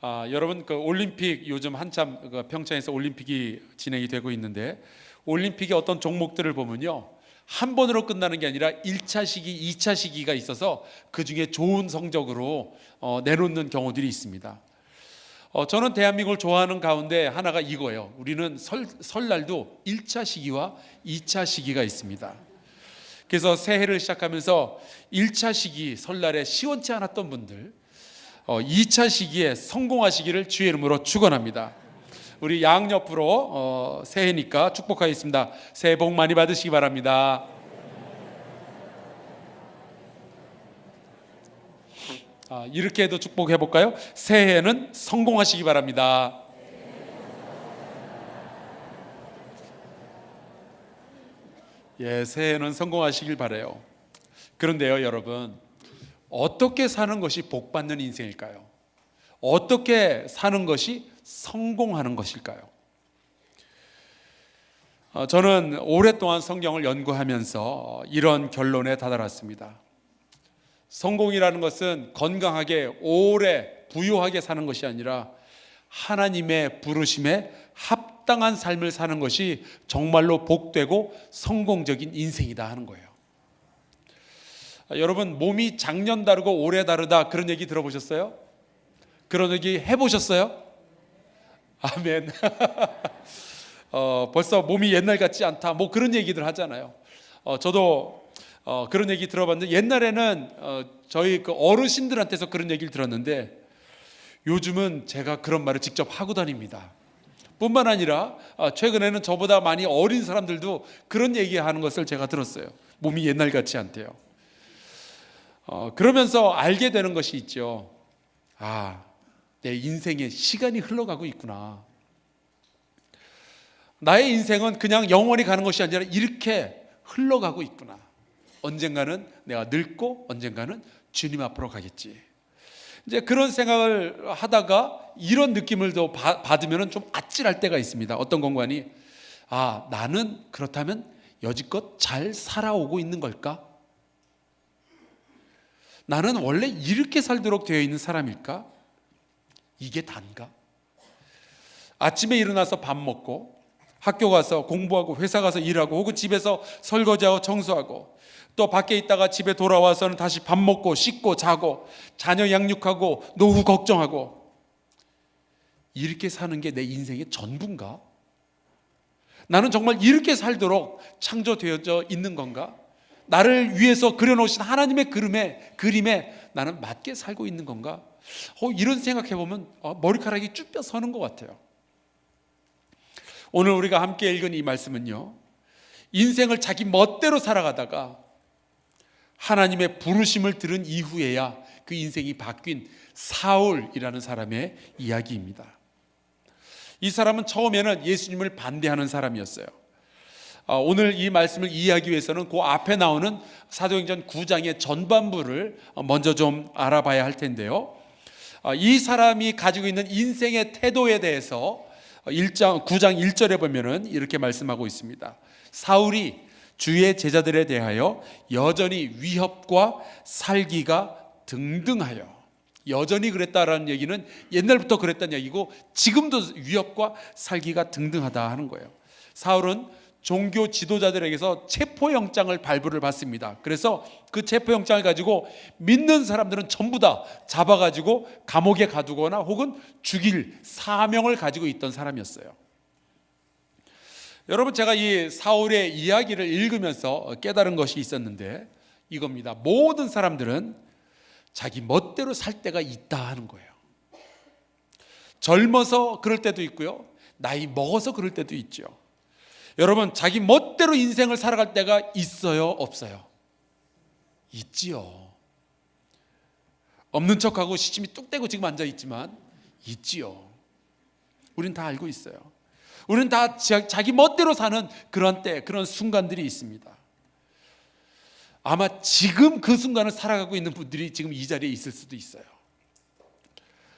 여러분 그 올림픽 요즘 한참 평창에서 올림픽이 진행이 되고 있는데 올림픽의 어떤 종목들을 보면요, 한 번으로 끝나는 게 아니라 1차 시기, 2차 시기가 있어서 그 중에 좋은 성적으로 내놓는 경우들이 있습니다. 저는 대한민국을 좋아하는 가운데 하나가 이거예요. 우리는 설날도 1차 시기와 2차 시기가 있습니다. 그래서 새해를 시작하면서 1차 시기 설날에 시원치 않았던 분들 2차 시기에 성공하시기를 주의 이름으로 축원합니다. 우리 양옆으로 새해니까 축복하겠습니다. 새해 복 많이 받으시기 바랍니다. 이렇게 해도 축복해 볼까요? 새해에는 성공하시기 바랍니다. 예, 새해에는 성공하시길 바라요. 그런데요, 여러분, 어떻게 사는 것이 복 받는 인생일까요? 어떻게 사는 것이 성공하는 것일까요? 저는 오랫동안 성경을 연구하면서 이런 결론에 다다랐습니다. 성공이라는 것은 건강하게 오래 부유하게 사는 것이 아니라 하나님의 부르심에 합당한 삶을 사는 것이 정말로 복되고 성공적인 인생이다 하는 거예요. 여러분, 몸이 작년 다르고 올해 다르다 그런 얘기 들어보셨어요? 그런 얘기 해보셨어요? 아멘. 벌써 몸이 옛날 같지 않다 뭐 그런 얘기들 하잖아요. 저도 그런 얘기 들어봤는데 옛날에는 저희 그 어르신들한테서 그런 얘기를 들었는데 요즘은 제가 그런 말을 직접 하고 다닙니다. 뿐만 아니라 최근에는 저보다 많이 어린 사람들도 그런 얘기하는 것을 제가 들었어요. 몸이 옛날 같지 않대요. 그러면서 알게 되는 것이 있죠. 내 인생에 시간이 흘러가고 있구나. 나의 인생은 그냥 영원히 가는 것이 아니라 이렇게 흘러가고 있구나. 언젠가는 내가 늙고 언젠가는 주님 앞으로 가겠지. 이제 그런 생각을 하다가 이런 느낌을 더 받으면 좀 아찔할 때가 있습니다. 어떤 공간이 나는 그렇다면 여지껏 잘 살아오고 있는 걸까? 나는 원래 이렇게 살도록 되어 있는 사람일까? 이게 단가? 아침에 일어나서 밥 먹고 학교 가서 공부하고 회사 가서 일하고 혹은 집에서 설거지하고 청소하고 또 밖에 있다가 집에 돌아와서는 다시 밥 먹고 씻고 자고 자녀 양육하고 노후 걱정하고 이렇게 사는 게 내 인생의 전부인가? 나는 정말 이렇게 살도록 창조되어져 있는 건가? 나를 위해서 그려놓으신 하나님의 그림에 나는 맞게 살고 있는 건가? 이런 생각해보면 머리카락이 쭉 펴서는 것 같아요. 오늘 우리가 함께 읽은 이 말씀은요, 인생을 자기 멋대로 살아가다가 하나님의 부르심을 들은 이후에야 그 인생이 바뀐 사울이라는 사람의 이야기입니다. 이 사람은 처음에는 예수님을 반대하는 사람이었어요. 오늘 이 말씀을 이해하기 위해서는 그 앞에 나오는 사도행전 9장의 전반부를 먼저 좀 알아봐야 할 텐데요. 이 사람이 가지고 있는 인생의 태도에 대해서 9장 1절에 보면은 이렇게 말씀하고 있습니다. 사울이 주의 제자들에 대하여 여전히 위협과 살기가 등등하여. 여전히 그랬다라는 얘기는 옛날부터 그랬다는 얘기고 지금도 위협과 살기가 등등하다 하는 거예요. 사울은 종교 지도자들에게서 체포영장을 발부를 받습니다. 그래서 그 체포영장을 가지고 믿는 사람들은 전부 다 잡아가지고 감옥에 가두거나 혹은 죽일 사명을 가지고 있던 사람이었어요. 여러분, 제가 이 사울의 이야기를 읽으면서 깨달은 것이 있었는데 이겁니다. 모든 사람들은 자기 멋대로 살 때가 있다 하는 거예요. 젊어서 그럴 때도 있고요, 나이 먹어서 그럴 때도 있죠. 여러분, 자기 멋대로 인생을 살아갈 때가 있어요, 없어요? 있지요. 없는 척하고 시침이 뚝 떼고 지금 앉아있지만 있지요. 우린 다 알고 있어요. 우린 다 자기 멋대로 사는 그런 때, 그런 순간들이 있습니다. 아마 지금 그 순간을 살아가고 있는 분들이 지금 이 자리에 있을 수도 있어요.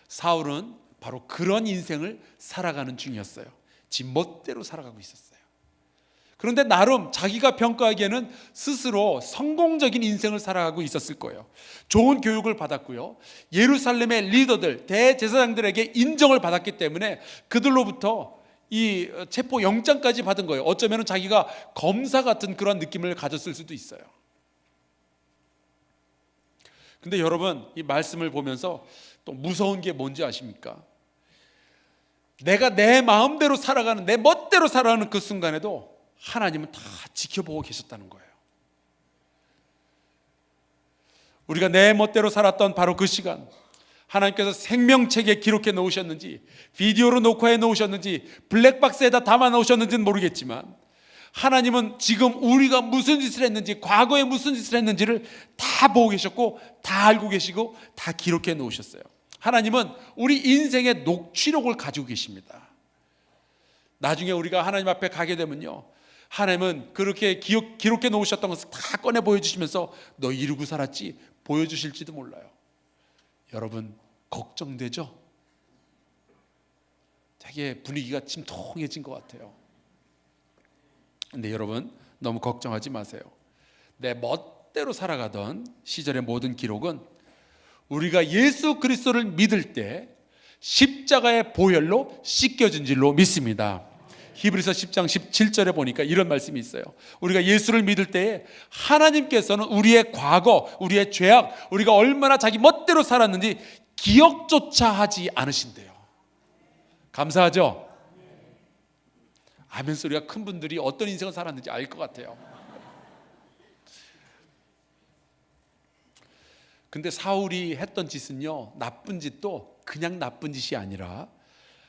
사울은 바로 그런 인생을 살아가는 중이었어요. 지 멋대로 살아가고 있었어요. 그런데 나름 자기가 평가하기에는 스스로 성공적인 인생을 살아가고 있었을 거예요. 좋은 교육을 받았고요. 예루살렘의 리더들, 대제사장들에게 인정을 받았기 때문에 그들로부터 이 체포 영장까지 받은 거예요. 어쩌면 자기가 검사 같은 그런 느낌을 가졌을 수도 있어요. 근데 여러분, 이 말씀을 보면서 또 무서운 게 뭔지 아십니까? 내가 내 마음대로 살아가는, 내 멋대로 살아가는 그 순간에도 하나님은 다 지켜보고 계셨다는 거예요. 우리가 내 멋대로 살았던 바로 그 시간, 하나님께서 생명책에 기록해 놓으셨는지, 비디오로 녹화해 놓으셨는지, 블랙박스에다 담아 놓으셨는지는 모르겠지만 하나님은 지금 우리가 무슨 짓을 했는지, 과거에 무슨 짓을 했는지를 다 보고 계셨고, 다 알고 계시고, 다 기록해 놓으셨어요. 하나님은 우리 인생의 녹취록을 가지고 계십니다. 나중에 우리가 하나님 앞에 가게 되면요, 하나님은 그렇게 기록해 놓으셨던 것을 다 꺼내 보여주시면서 너 이루고 살았지 보여주실지도 몰라요. 여러분, 걱정되죠? 되게 분위기가 침통해진 것 같아요. 근데 여러분, 너무 걱정하지 마세요. 내 멋대로 살아가던 시절의 모든 기록은 우리가 예수 그리스도를 믿을 때 십자가의 보혈로 씻겨진 줄로 믿습니다. 히브리서 10장 17절에 보니까 이런 말씀이 있어요. 우리가 예수를 믿을 때에 하나님께서는 우리의 과거, 우리의 죄악, 우리가 얼마나 자기 멋대로 살았는지 기억조차 하지 않으신대요. 감사하죠? 아멘 소리가 큰 분들이 어떤 인생을 살았는지 알 것 같아요. 근데 사울이 했던 짓은요, 나쁜 짓도 그냥 나쁜 짓이 아니라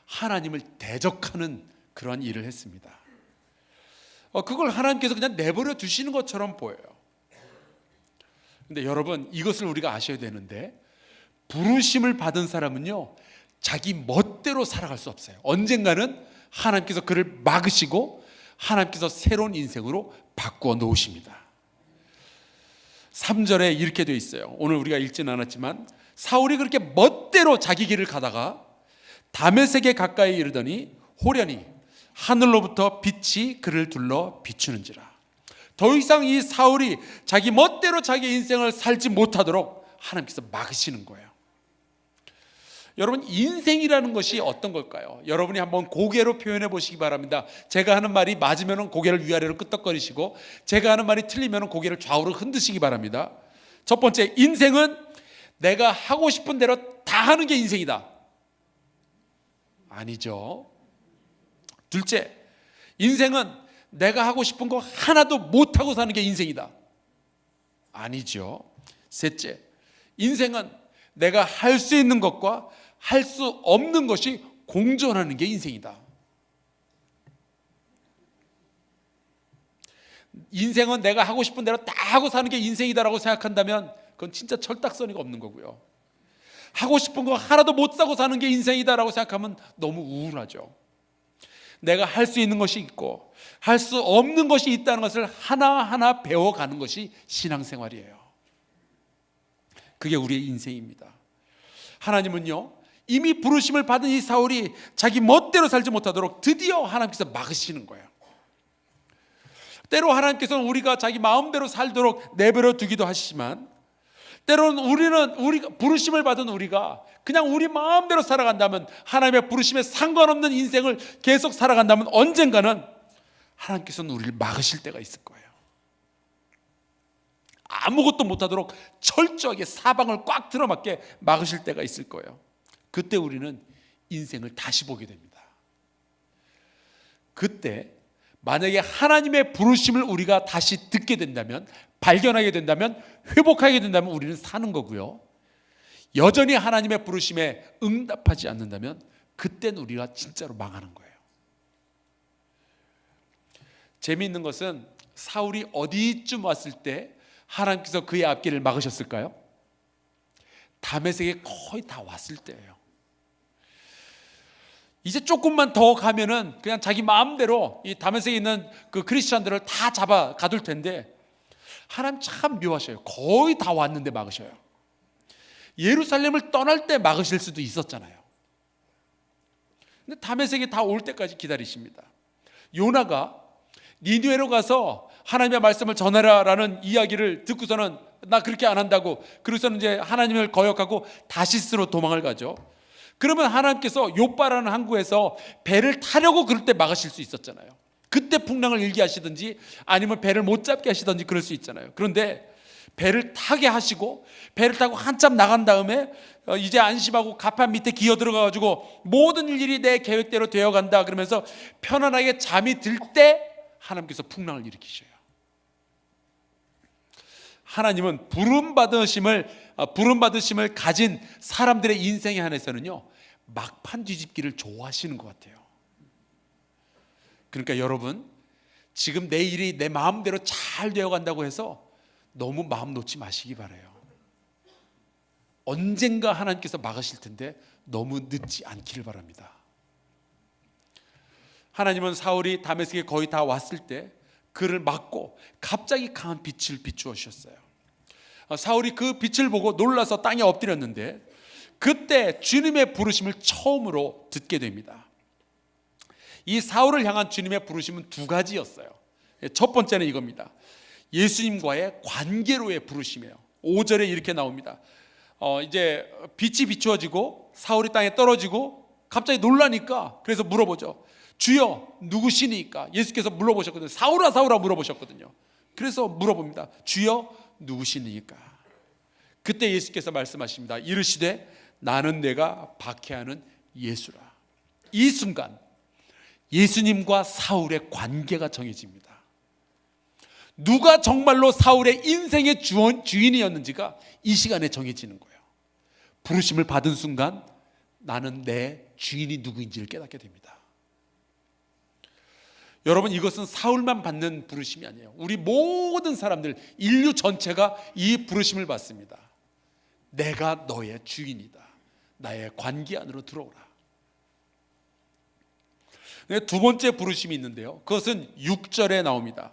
하나님을 대적하는 그런 일을 했습니다. 그걸 하나님께서 그냥 내버려 두시는 것처럼 보여요. 근데 여러분, 이것을 우리가 아셔야 되는데, 부르심을 받은 사람은요, 자기 멋대로 살아갈 수 없어요. 언젠가는 하나님께서 그를 막으시고 하나님께서 새로운 인생으로 바꾸어 놓으십니다. 3절에 이렇게 되어 있어요. 오늘 우리가 읽지는 않았지만 사울이 그렇게 멋대로 자기 길을 가다가 다메섹에 가까이 이르더니 호련히 하늘로부터 빛이 그를 둘러 비추는지라. 더 이상 이 사울이 자기 멋대로 자기 인생을 살지 못하도록 하나님께서 막으시는 거예요. 여러분, 인생이라는 것이 어떤 걸까요? 여러분이 한번 고개로 표현해 보시기 바랍니다. 제가 하는 말이 맞으면 고개를 위아래로 끄덕거리시고, 제가 하는 말이 틀리면 고개를 좌우로 흔드시기 바랍니다. 첫 번째, 인생은 내가 하고 싶은 대로 다 하는 게 인생이다. 아니죠. 둘째, 인생은 내가 하고 싶은 거 하나도 못하고 사는 게 인생이다. 아니죠. 셋째, 인생은 내가 할 수 있는 것과 할 수 없는 것이 공존하는 게 인생이다. 인생은 내가 하고 싶은 대로 다 하고 사는 게 인생이다라고 생각한다면 그건 진짜 철딱서니가 없는 거고요. 하고 싶은 거 하나도 못 사고 사는 게 인생이다라고 생각하면 너무 우울하죠. 내가 할 수 있는 것이 있고 할 수 없는 것이 있다는 것을 하나하나 배워가는 것이 신앙생활이에요. 그게 우리의 인생입니다. 하나님은요, 이미 부르심을 받은 이 사울이 자기 멋대로 살지 못하도록 드디어 하나님께서 막으시는 거예요. 때로 하나님께서는 우리가 자기 마음대로 살도록 내버려 두기도 하시지만, 때로는 우리가 부르심을 받은 우리가 그냥 우리 마음대로 살아간다면, 하나님의 부르심에 상관없는 인생을 계속 살아간다면 언젠가는 하나님께서는 우리를 막으실 때가 있을 거예요. 아무것도 못하도록 철저하게 사방을 꽉 들어맞게 막으실 때가 있을 거예요. 그때 우리는 인생을 다시 보게 됩니다. 그때 만약에 하나님의 부르심을 우리가 다시 듣게 된다면, 발견하게 된다면, 회복하게 된다면 우리는 사는 거고요. 여전히 하나님의 부르심에 응답하지 않는다면 그때는 우리가 진짜로 망하는 거예요. 재미있는 것은 사울이 어디쯤 왔을 때 하나님께서 그의 앞길을 막으셨을까요? 다메섹에 거의 다 왔을 때예요. 이제 조금만 더 가면은 그냥 자기 마음대로 이 다메섹에 있는 그 크리스천들을 다 잡아 가둘 텐데, 하나님 참 묘하셔요. 거의 다 왔는데 막으셔요. 예루살렘을 떠날 때 막으실 수도 있었잖아요. 근데 다메섹에 다 올 때까지 기다리십니다. 요나가 니느웨로 가서 하나님의 말씀을 전하라라는 이야기를 듣고서는 나 그렇게 안 한다고, 그래서는 이제 하나님을 거역하고 다시스로 도망을 가죠. 그러면 하나님께서 요빠라는 항구에서 배를 타려고 그럴 때 막으실 수 있었잖아요. 그때 풍랑을 일게 하시든지 아니면 배를 못 잡게 하시든지 그럴 수 있잖아요. 그런데 배를 타게 하시고 배를 타고 한참 나간 다음에 이제 안심하고 가판 밑에 기어 들어가가지고 모든 일이 내 계획대로 되어간다 그러면서 편안하게 잠이 들 때 하나님께서 풍랑을 일으키셔요. 하나님은 부름 받으심을 가진 사람들의 인생에 한해서는요, 막판 뒤집기를 좋아하시는 것 같아요. 그러니까 여러분, 지금 내 일이 내 마음대로 잘 되어간다고 해서 너무 마음 놓지 마시기 바라요. 언젠가 하나님께서 막으실 텐데 너무 늦지 않기를 바랍니다. 하나님은 사울이 다메섹에 거의 다 왔을 때 그를 막고 갑자기 강한 빛을 비추어 주셨어요. 사울이 그 빛을 보고 놀라서 땅에 엎드렸는데 그때 주님의 부르심을 처음으로 듣게 됩니다. 이 사울을 향한 주님의 부르심은 두 가지였어요. 첫 번째는 이겁니다. 예수님과의 관계로의 부르심이에요. 5절에 이렇게 나옵니다. 이제 빛이 비추어지고 사울이 땅에 떨어지고 갑자기 놀라니까 그래서 물어보죠. 주여 누구시니까? 예수께서 물어보셨거든요. 사울아 사울아 물어보셨거든요. 그래서 물어봅니다. 주여 누구시니까? 그때 예수께서 말씀하십니다. 이르시되 나는 내가 박해하는 예수라. 이 순간 예수님과 사울의 관계가 정해집니다. 누가 정말로 사울의 인생의 주인이었는지가 이 시간에 정해지는 거예요. 부르심을 받은 순간 나는 내 주인이 누구인지를 깨닫게 됩니다. 여러분, 이것은 사울만 받는 부르심이 아니에요. 우리 모든 사람들, 인류 전체가 이 부르심을 받습니다. 내가 너의 주인이다. 나의 관계 안으로 들어오라. 두 번째 부르심이 있는데요, 그것은 6절에 나옵니다.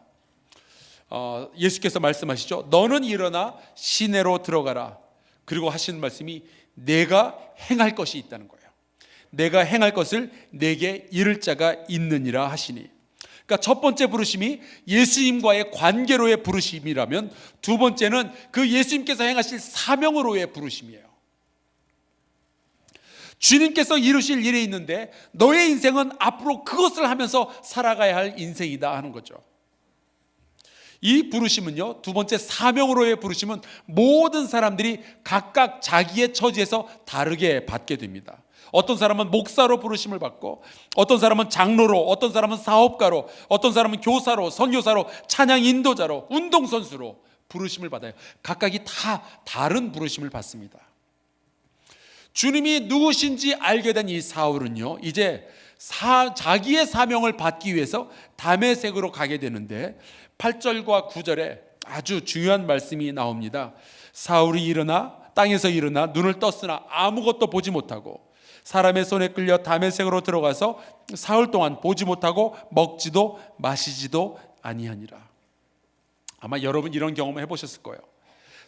예수께서 말씀하시죠. 너는 일어나 시내로 들어가라. 그리고 하시는 말씀이 내가 행할 것이 있다는 거예요. 내가 행할 것을 내게 이를 자가 있느니라 하시니. 그러니까 첫 번째 부르심이 예수님과의 관계로의 부르심이라면 두 번째는 그 예수님께서 행하실 사명으로의 부르심이에요. 주님께서 이루실 일이 있는데 너의 인생은 앞으로 그것을 하면서 살아가야 할 인생이다 하는 거죠. 이 부르심은요, 두 번째 사명으로의 부르심은 모든 사람들이 각각 자기의 처지에서 다르게 받게 됩니다. 어떤 사람은 목사로 부르심을 받고, 어떤 사람은 장로로, 어떤 사람은 사업가로, 어떤 사람은 교사로, 선교사로, 찬양 인도자로, 운동선수로 부르심을 받아요. 각각이 다 다른 부르심을 받습니다. 주님이 누구신지 알게 된 이 사울은요, 이제 자기의 사명을 받기 위해서 다메섹으로 가게 되는데 8절과 9절에 아주 중요한 말씀이 나옵니다. 사울이 땅에서 일어나 눈을 떴으나 아무것도 보지 못하고 사람의 손에 끌려 다메섹으로 들어가서 사흘 동안 보지 못하고 먹지도 마시지도 아니하니라. 아마 여러분 이런 경험을 해보셨을 거예요.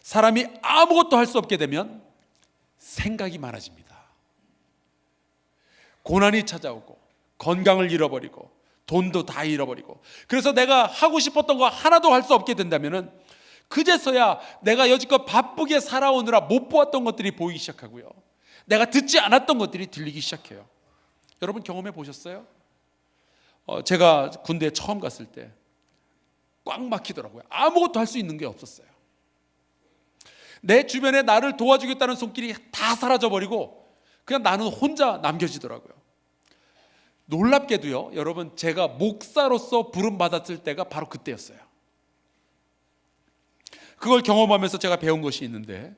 사람이 아무것도 할 수 없게 되면 생각이 많아집니다. 고난이 찾아오고 건강을 잃어버리고 돈도 다 잃어버리고, 그래서 내가 하고 싶었던 거 하나도 할 수 없게 된다면은 그제서야 내가 여지껏 바쁘게 살아오느라 못 보았던 것들이 보이기 시작하고요, 내가 듣지 않았던 것들이 들리기 시작해요. 여러분 경험해 보셨어요? 제가 군대에 처음 갔을 때 꽉 막히더라고요. 아무것도 할 수 있는 게 없었어요. 내 주변에 나를 도와주겠다는 손길이 다 사라져버리고 그냥 나는 혼자 남겨지더라고요. 놀랍게도요, 여러분, 제가 목사로서 부름받았을 때가 바로 그때였어요. 그걸 경험하면서 제가 배운 것이 있는데,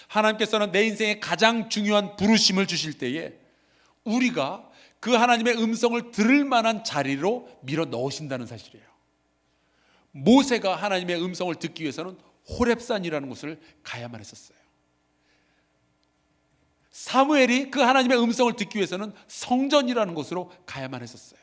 하나님께서는 내 인생에 가장 중요한 부르심을 주실 때에 우리가 그 하나님의 음성을 들을 만한 자리로 밀어 넣으신다는 사실이에요. 모세가 하나님의 음성을 듣기 위해서는 호렙산이라는 곳을 가야만 했었어요. 사무엘이 그 하나님의 음성을 듣기 위해서는 성전이라는 곳으로 가야만 했었어요.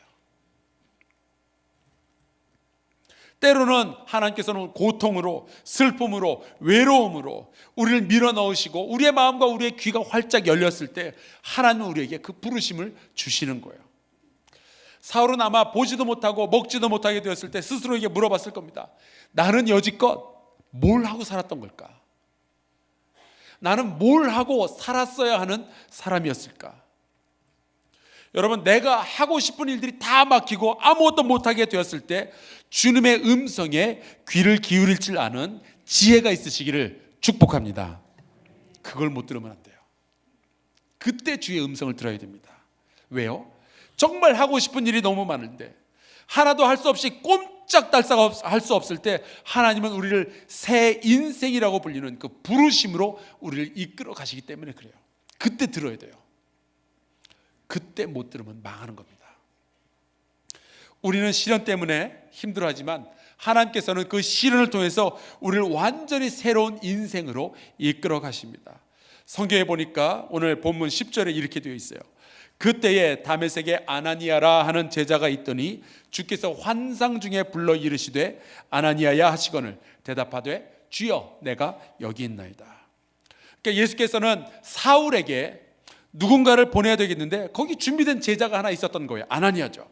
때로는 하나님께서는 고통으로, 슬픔으로, 외로움으로 우리를 밀어넣으시고 우리의 마음과 우리의 귀가 활짝 열렸을 때 하나님은 우리에게 그 부르심을 주시는 거예요. 사울은 아마 보지도 못하고 먹지도 못하게 되었을 때 스스로에게 물어봤을 겁니다. 나는 여지껏 뭘 하고 살았던 걸까? 나는 뭘 하고 살았어야 하는 사람이었을까? 여러분, 내가 하고 싶은 일들이 다 막히고 아무것도 못하게 되었을 때 주님의 음성에 귀를 기울일 줄 아는 지혜가 있으시기를 축복합니다. 그걸 못 들으면 안 돼요. 그때 주의 음성을 들어야 됩니다. 왜요? 정말 하고 싶은 일이 너무 많은데 하나도 할 수 없이 꼼짝달싹 할 수 없을 때 하나님은 우리를 새 인생이라고 불리는 그 부르심으로 우리를 이끌어 가시기 때문에 그래요. 그때 들어야 돼요. 그때 못 들으면 망하는 겁니다. 우리는 시련 때문에 힘들어하지만 하나님께서는 그 시련을 통해서 우리를 완전히 새로운 인생으로 이끌어 가십니다. 성경에 보니까 오늘 본문 10절에 이렇게 되어 있어요. 그때에 다메섹에 아나니아라 하는 제자가 있더니 주께서 환상 중에 불러 이르시되 아나니아야 하시거늘 대답하되 주여 내가 여기 있나이다. 그러니까 예수께서는 사울에게 누군가를 보내야 되겠는데 거기 준비된 제자가 하나 있었던 거예요. 아나니아죠.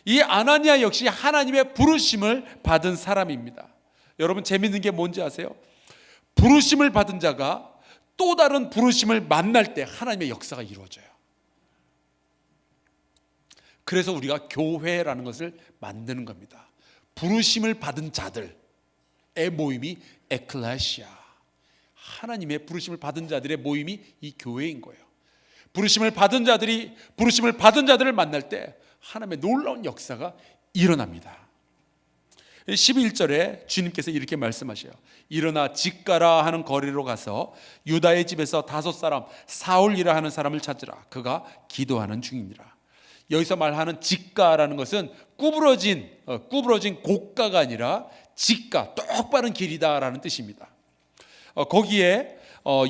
이 아나니아 역시 하나님의 부르심을 받은 사람입니다. 여러분, 재밌는 게 뭔지 아세요? 부르심을 받은 자가 또 다른 부르심을 만날 때 하나님의 역사가 이루어져요. 그래서 우리가 교회라는 것을 만드는 겁니다. 부르심을 받은 자들의 모임이 에클레시아, 하나님의 부르심을 받은 자들의 모임이 이 교회인 거예요. 부르심을 받은 자들을 만날 때 하나님의 놀라운 역사가 일어납니다. 11절에 주님께서 이렇게 말씀하셔요. 일어나 직가라 하는 거리로 가서 유다의 집에서 5사람 사울이라 하는 사람을 찾으라. 그가 기도하는 중이니라. 여기서 말하는 직가라는 것은 구부러진 고가가 아니라 직가, 똑바른 길이다라는 뜻입니다. 거기에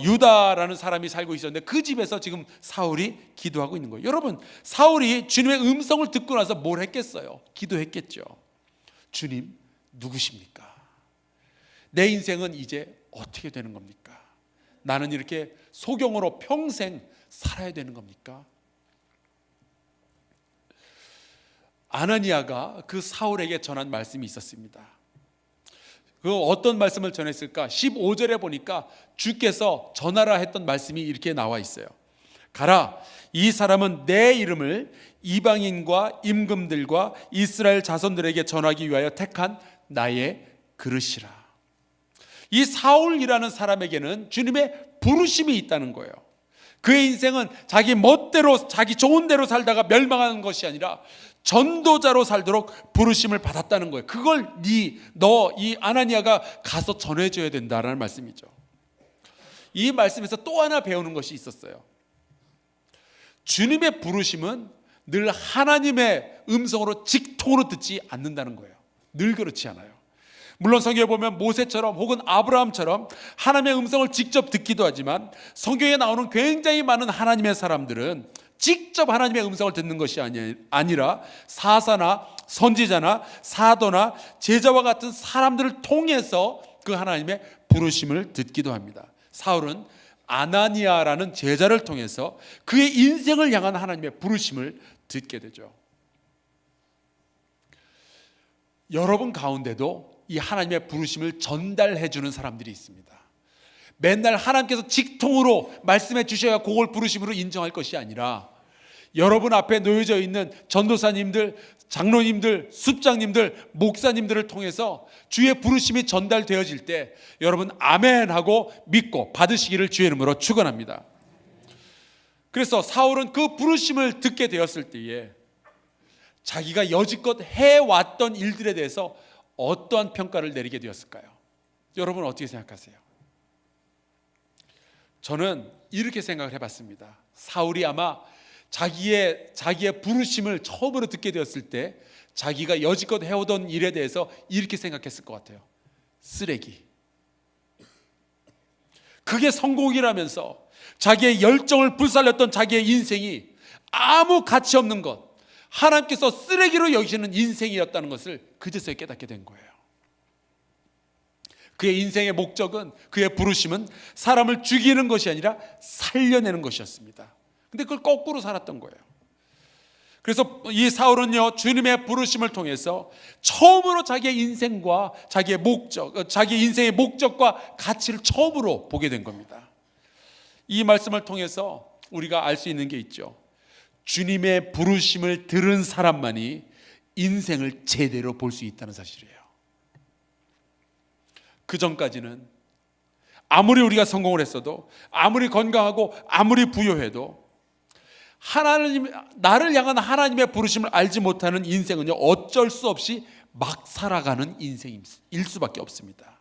유다라는 사람이 살고 있었는데 그 집에서 지금 사울이 기도하고 있는 거예요. 여러분, 사울이 주님의 음성을 듣고 나서 뭘 했겠어요? 기도했겠죠. 주님, 누구십니까? 내 인생은 이제 어떻게 되는 겁니까? 나는 이렇게 소경으로 평생 살아야 되는 겁니까? 아나니아가 그 사울에게 전한 말씀이 있었습니다. 그 어떤 말씀을 전했을까? 15절에 보니까 주께서 전하라 했던 말씀이 이렇게 나와 있어요. 가라, 이 사람은 내 이름을 이방인과 임금들과 이스라엘 자손들에게 전하기 위하여 택한 나의 그릇이라. 이 사울이라는 사람에게는 주님의 부르심이 있다는 거예요. 그의 인생은 자기 멋대로 자기 좋은 대로 살다가 멸망하는 것이 아니라 전도자로 살도록 부르심을 받았다는 거예요. 그걸 너 이 아나니아가 가서 전해줘야 된다라는 말씀이죠. 이 말씀에서 또 하나 배우는 것이 있었어요. 주님의 부르심은 늘 하나님의 음성으로 직통으로 듣지 않는다는 거예요. 늘 그렇지 않아요. 물론 성경에 보면 모세처럼 혹은 아브라함처럼 하나님의 음성을 직접 듣기도 하지만 성경에 나오는 굉장히 많은 하나님의 사람들은 직접 하나님의 음성을 듣는 것이 아니라 사사나 선지자나 사도나 제자와 같은 사람들을 통해서 그 하나님의 부르심을 듣기도 합니다. 사울은 아나니아라는 제자를 통해서 그의 인생을 향한 하나님의 부르심을 듣게 되죠. 여러분 가운데도 이 하나님의 부르심을 전달해 주는 사람들이 있습니다. 맨날 하나님께서 직통으로 말씀해 주셔야 그걸 부르심으로 인정할 것이 아니라 여러분 앞에 놓여져 있는 전도사님들, 장로님들, 숲장님들, 목사님들을 통해서 주의 부르심이 전달되어질 때 여러분 아멘 하고 믿고 받으시기를 주의 이름으로 축원합니다. 그래서 사울은 그 부르심을 듣게 되었을 때에 자기가 여지껏 해왔던 일들에 대해서 어떠한 평가를 내리게 되었을까요? 여러분 어떻게 생각하세요? 저는 이렇게 생각을 해봤습니다. 사울이 아마 자기의 부르심을 처음으로 듣게 되었을 때 자기가 여지껏 해오던 일에 대해서 이렇게 생각했을 것 같아요. 쓰레기. 그게 성공이라면서 자기의 열정을 불살렸던 자기의 인생이 아무 가치 없는 것, 하나님께서 쓰레기로 여기시는 인생이었다는 것을 그제서야 깨닫게 된 거예요. 그의 인생의 목적은, 그의 부르심은 사람을 죽이는 것이 아니라 살려내는 것이었습니다. 근데 그걸 거꾸로 살았던 거예요. 그래서 이 사울은요, 주님의 부르심을 통해서 처음으로 자기의 인생과 자기의 목적, 자기 인생의 목적과 가치를 처음으로 보게 된 겁니다. 이 말씀을 통해서 우리가 알 수 있는 게 있죠. 주님의 부르심을 들은 사람만이 인생을 제대로 볼 수 있다는 사실이에요. 그 전까지는 아무리 우리가 성공을 했어도, 아무리 건강하고 아무리 부유해도 하나님, 나를 향한 하나님의 부르심을 알지 못하는 인생은요, 어쩔 수 없이 막 살아가는 인생일 수밖에 없습니다.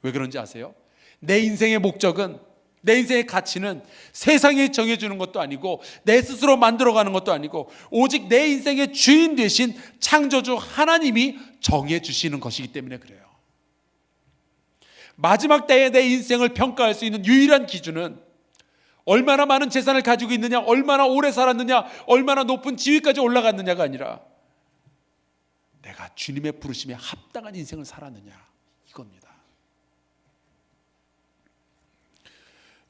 왜 그런지 아세요? 내 인생의 목적은, 내 인생의 가치는 세상이 정해주는 것도 아니고 내 스스로 만들어가는 것도 아니고 오직 내 인생의 주인 되신 창조주 하나님이 정해주시는 것이기 때문에 그래요. 마지막 때에 내 인생을 평가할 수 있는 유일한 기준은 얼마나 많은 재산을 가지고 있느냐, 얼마나 오래 살았느냐, 얼마나 높은 지위까지 올라갔느냐가 아니라 내가 주님의 부르심에 합당한 인생을 살았느냐, 이겁니다.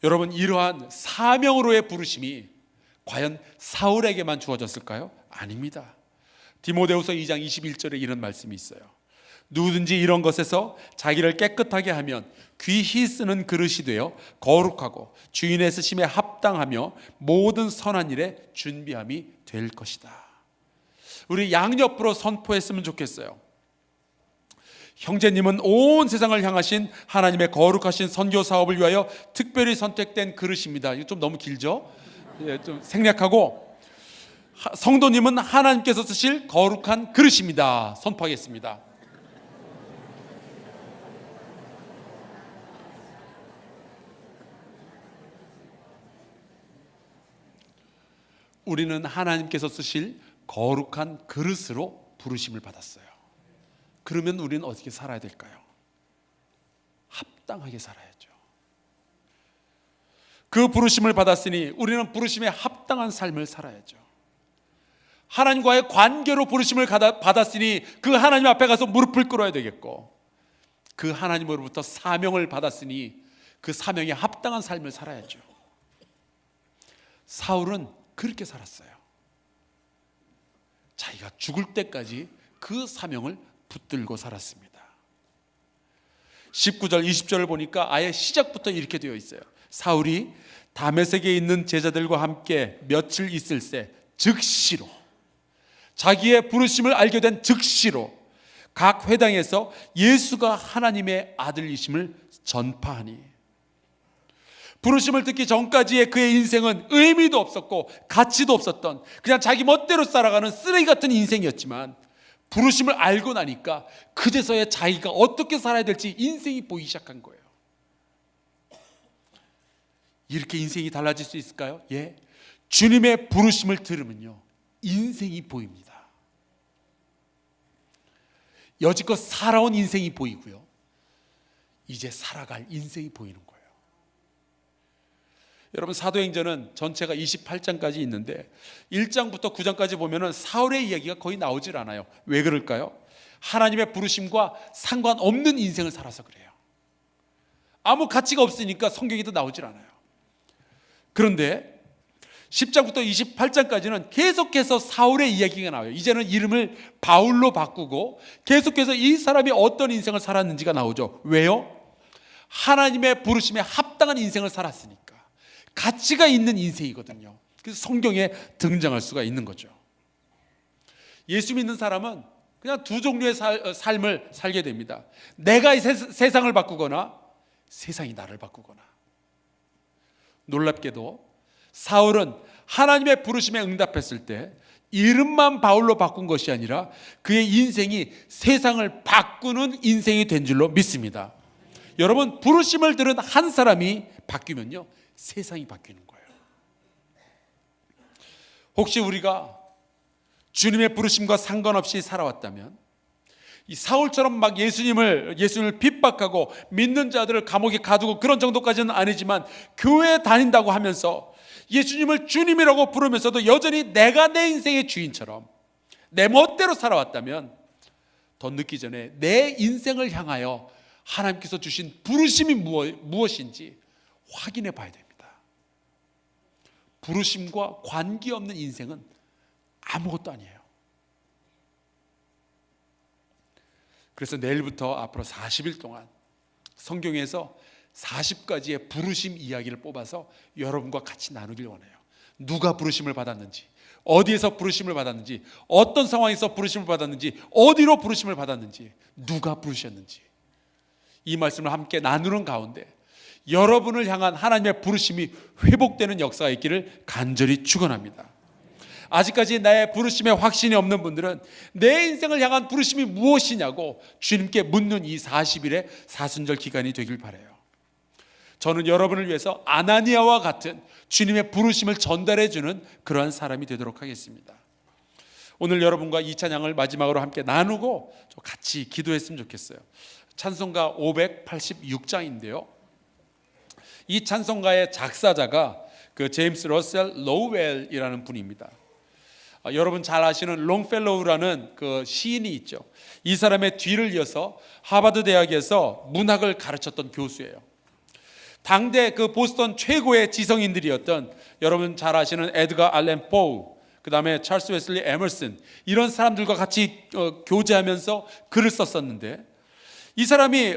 여러분, 이러한 사명으로의 부르심이 과연 사울에게만 주어졌을까요? 아닙니다. 디모데후서 2장 21절에 이런 말씀이 있어요. 누구든지 이런 것에서 자기를 깨끗하게 하면 귀히 쓰는 그릇이 되어 거룩하고 주인의 쓰심에 합당하며 모든 선한 일에 준비함이 될 것이다. 우리 양옆으로 선포했으면 좋겠어요. 형제님은 온 세상을 향하신 하나님의 거룩하신 선교 사업을 위하여 특별히 선택된 그릇입니다. 이거 좀 너무 길죠? 좀 생략하고, 성도님은 하나님께서 쓰실 거룩한 그릇입니다. 선포하겠습니다. 우리는 하나님께서 쓰실 거룩한 그릇으로 부르심을 받았어요. 그러면 우리는 어떻게 살아야 될까요? 합당하게 살아야죠. 그 부르심을 받았으니 우리는 부르심에 합당한 삶을 살아야죠. 하나님과의 관계로 부르심을 받았으니 그 하나님 앞에 가서 무릎을 꿇어야 되겠고, 그 하나님으로부터 사명을 받았으니 그 사명에 합당한 삶을 살아야죠. 사울은 그렇게 살았어요. 자기가 죽을 때까지 그 사명을 붙들고 살았습니다. 19절 20절을 보니까 아예 시작부터 이렇게 되어 있어요. 사울이 다메섹에 있는 제자들과 함께 며칠 있을 새 즉시로, 자기의 부르심을 알게 된 즉시로 각 회당에서 예수가 하나님의 아들이심을 전파하니, 부르심을 듣기 전까지의 그의 인생은 의미도 없었고 가치도 없었던 그냥 자기 멋대로 살아가는 쓰레기 같은 인생이었지만, 부르심을 알고 나니까 그제서야 자기가 어떻게 살아야 될지 인생이 보이기 시작한 거예요. 이렇게 인생이 달라질 수 있을까요? 예, 주님의 부르심을 들으면요, 인생이 보입니다. 여지껏 살아온 인생이 보이고요, 이제 살아갈 인생이 보이는 거예요. 여러분, 사도행전은 전체가 28장까지 있는데 1장부터 9장까지 보면은 사울의 이야기가 거의 나오질 않아요. 왜 그럴까요? 하나님의 부르심과 상관없는 인생을 살아서 그래요. 아무 가치가 없으니까 성경에도 나오질 않아요. 그런데 10장부터 28장까지는 계속해서 사울의 이야기가 나와요. 이제는 이름을 바울로 바꾸고 계속해서 이 사람이 어떤 인생을 살았는지가 나오죠. 왜요? 하나님의 부르심에 합당한 인생을 살았으니까. 가치가 있는 인생이거든요. 그래서 성경에 등장할 수가 있는 거죠. 예수 믿는 사람은 그냥 두 종류의 삶을 살게 됩니다. 내가 세상을 바꾸거나 세상이 나를 바꾸거나. 놀랍게도 사울은 하나님의 부르심에 응답했을 때 이름만 바울로 바꾼 것이 아니라 그의 인생이 세상을 바꾸는 인생이 된 줄로 믿습니다. 여러분, 부르심을 들은 한 사람이 바뀌면요, 세상이 바뀌는 거예요. 혹시 우리가 주님의 부르심과 상관없이 살아왔다면, 이 사울처럼 막 예수님을 핍박하고 믿는 자들을 감옥에 가두고 그런 정도까지는 아니지만 교회에 다닌다고 하면서 예수님을 주님이라고 부르면서도 여전히 내가 내 인생의 주인처럼 내 멋대로 살아왔다면, 더 늦기 전에 내 인생을 향하여 하나님께서 주신 부르심이 무엇인지 확인해 봐야 됩니다. 부르심과 관계없는 인생은 아무것도 아니에요. 그래서 내일부터 앞으로 40일 동안 성경에서 40가지의 부르심 이야기를 뽑아서 여러분과 같이 나누길 원해요. 누가 부르심을 받았는지, 어디에서 부르심을 받았는지, 어떤 상황에서 부르심을 받았는지, 어디로 부르심을 받았는지, 누가 부르셨는지, 이 말씀을 함께 나누는 가운데 여러분을 향한 하나님의 부르심이 회복되는 역사가 있기를 간절히 축원합니다. 아직까지 나의 부르심에 확신이 없는 분들은 내 인생을 향한 부르심이 무엇이냐고 주님께 묻는 이 40일의 사순절 기간이 되길 바라요. 저는 여러분을 위해서 아나니아와 같은 주님의 부르심을 전달해주는 그러한 사람이 되도록 하겠습니다. 오늘 여러분과 이 찬양을 마지막으로 함께 나누고 같이 기도했으면 좋겠어요. 찬송가 586장인데요. 이 찬송가의 작사자가 그 제임스 러셀 로우웰이라는 분입니다. 여러분 잘 아시는 롱펠로우라는 그 시인이 있죠. 이 사람의 뒤를 이어서 하버드 대학에서 문학을 가르쳤던 교수예요. 당대 그 보스턴 최고의 지성인들이었던 여러분 잘 아시는 에드가 알렌 포우, 그 다음에 찰스 웨슬리 에머슨, 이런 사람들과 같이 교제하면서 글을 썼었는데, 이 사람이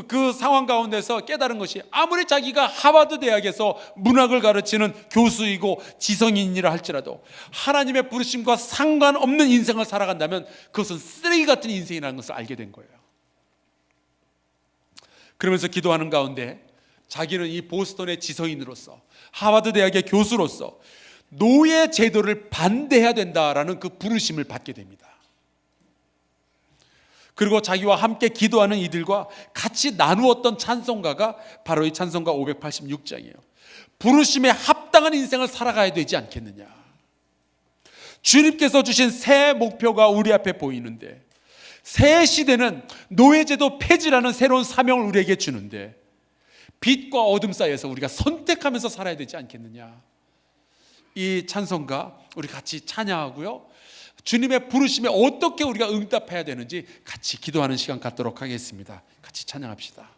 그 상황 가운데서 깨달은 것이 아무리 자기가 하버드 대학에서 문학을 가르치는 교수이고 지성인이라 할지라도 하나님의 부르심과 상관없는 인생을 살아간다면 그것은 쓰레기 같은 인생이라는 것을 알게 된 거예요. 그러면서 기도하는 가운데 자기는 이 보스턴의 지성인으로서, 하버드 대학의 교수로서 노예 제도를 반대해야 된다라는 그 부르심을 받게 됩니다. 그리고 자기와 함께 기도하는 이들과 같이 나누었던 찬송가가 바로 이 찬송가 586장이에요. 부르심에 합당한 인생을 살아가야 되지 않겠느냐. 주님께서 주신 새 목표가 우리 앞에 보이는데, 새 시대는 노예제도 폐지라는 새로운 사명을 우리에게 주는데, 빛과 어둠 사이에서 우리가 선택하면서 살아야 되지 않겠느냐. 이 찬송가 우리 같이 찬양하고요, 주님의 부르심에 어떻게 우리가 응답해야 되는지 같이 기도하는 시간 갖도록 하겠습니다. 같이 찬양합시다.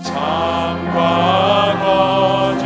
참 과거진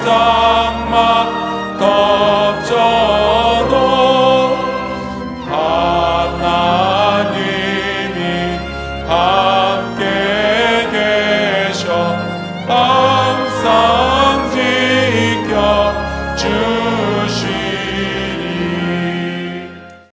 자